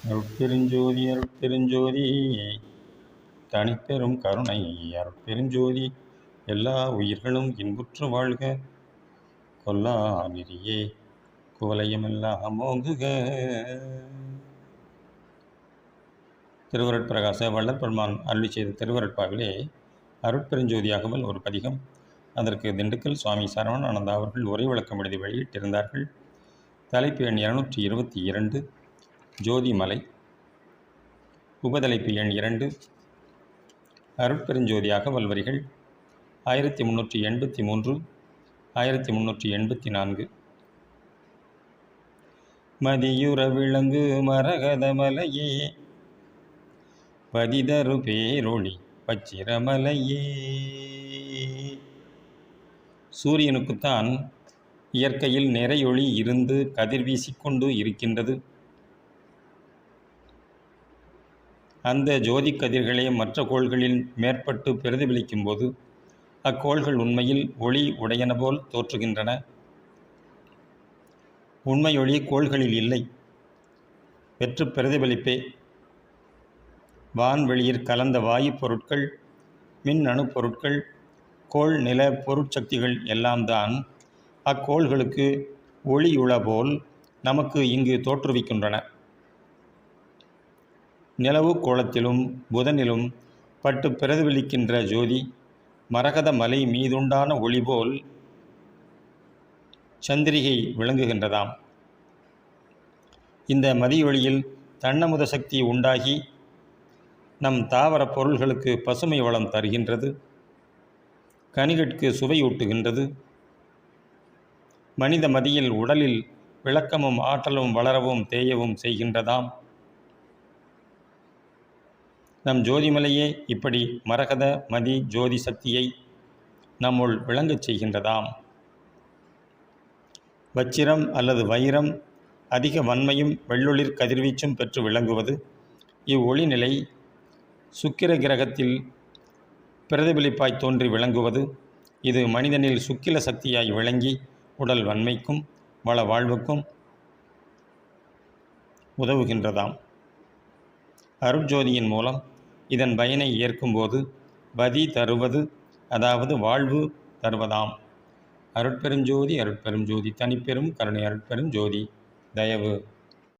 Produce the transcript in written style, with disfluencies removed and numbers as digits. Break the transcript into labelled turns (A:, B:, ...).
A: அருட்பெருஞ்சோதி அருட்பெருஞ்சோதி தனிப்பெரும் கருணை அருட்பெருஞ்சோதி எல்லா உயிர்களும் இன்புற்று வாழ்க கொல்லா நெறியே குவலயமெல்லாம் ஓங்குக. திருவருட்பிரகாச வள்ளல் பெருமான் அருளி செய்த திருவருட்பாவிலே அருட்பெருஞ்சோதியாகவல் ஒரு பதிகம். அதற்கு திண்டுக்கல் சுவாமி சரவணானந்தா அவர்கள் உரை விளக்கம் எழுதி வெளியிட்டிருந்தார்கள். தலைப்பு எண் 222 ஜோதிமலை. உபதலைப்பு எண் 2 அருட்பெருஞ்சோதியாக வல்வரிகள் 1383 1384. மதியுற விளங்கு மரகத மலையே பதிதரு பேரொளி பச்சிரமலையே. சூரியனுக்குத்தான் இயற்கையில் நிறையொளி இருந்து கதிர் வீசிக்கொண்டு இருக்கின்றது. அந்த ஜோதி கதிர்களே மற்ற கோள்களில் மேற்பட்டு பிரதிபலிக்கும் போது அக்கோள்கள் உண்மையில் ஒளி உடையன போல் தோற்றுகின்றன. உண்மையொளி கோள்களில் இல்லை, வெற்று பிரதிபலிப்பே. வான்வெளியில் கலந்த வாயு பொருட்கள், மின் அணு பொருட்கள், கோள் நில பொருட்சக்திகள் எல்லாம் தான் அக்கோள்களுக்கு ஒளியுள போல் நமக்கு இங்கு தோற்றுவிக்கின்றன. நிலவு கோளத்திலும் புதனிலும் பட்டு பிரதிபலிக்கின்ற ஜோதி மரகத மலை மீதுண்டான ஒளி போல் சந்திரிகை விளங்குகின்றதாம். இந்த மதியொளியில் தன்னமுத சக்தி உண்டாகி நம் தாவர பொருள்களுக்கு பசுமை வளம் தருகின்றது, கனிகட்கு சுவையூட்டுகின்றது. மனித மதியில் உடலில் விளக்கமும் ஆற்றலும் வளரவும் தேயவும் செய்கின்றதாம். நம் ஜோதிமலையே இப்படி மரகத மதி ஜோதி சக்தியை நம்முள் விளங்கச் செய்கின்றதாம். வச்சிரம் அல்லது வைரம் அதிக வன்மையும் வெள்ளொளிர் கதிர்வீச்சும் பெற்று விளங்குவது. இவ்வொளிநிலை சுக்கிர கிரகத்தில் பிரதிபலிப்பாய் தோன்றி விளங்குவது. இது மனிதனில் சுக்கில சக்தியாய் விளங்கி உடல் வன்மைக்கும் வள வாழ்வுக்கும் உதவுகின்றதாம். அருட்ஜோதியின் மூலம் இதன் பயனை ஏற்கும்போது பதி தருவது, அதாவது வாழ்வு தருவதாம். அருட்பெருஞ்சோதி அருட்பெருஞ்சோதி தனிப்பெரும் கருணை அருட்பெருஞ்சோதி தயவு.